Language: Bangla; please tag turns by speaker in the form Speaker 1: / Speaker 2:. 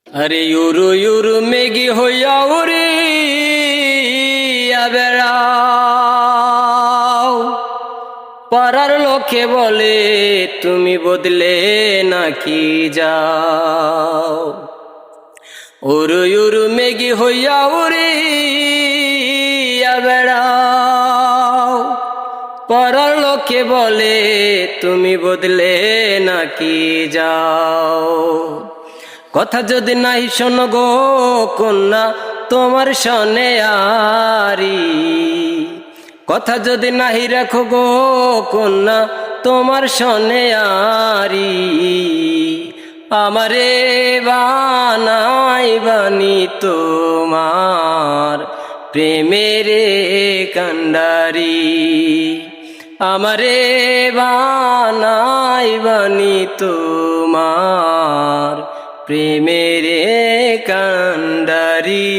Speaker 1: আরে ইউরু ইউরু মেঘি হইয়া উড়ি বেড়াও, পাড়ার লোকে বলে তুমি বদলে নাকি যাও। উরু ইউরু মেঘি হইয়া উড়ি বেড়াও, পাড়ার লোকে বলে তুমি বদলে নাকি যাও। কথা যদি নাই শোনো গো কন্যা তোমার শোনে আরি, কথা যদি নাহি রাখো গো কন্যা তোমার শোনে আরি। আমারে বানাই বানি তোমার প্রেমের কান্ডারি, আমারে বানাই বানি তোমার প্রেমের কান্ডারি।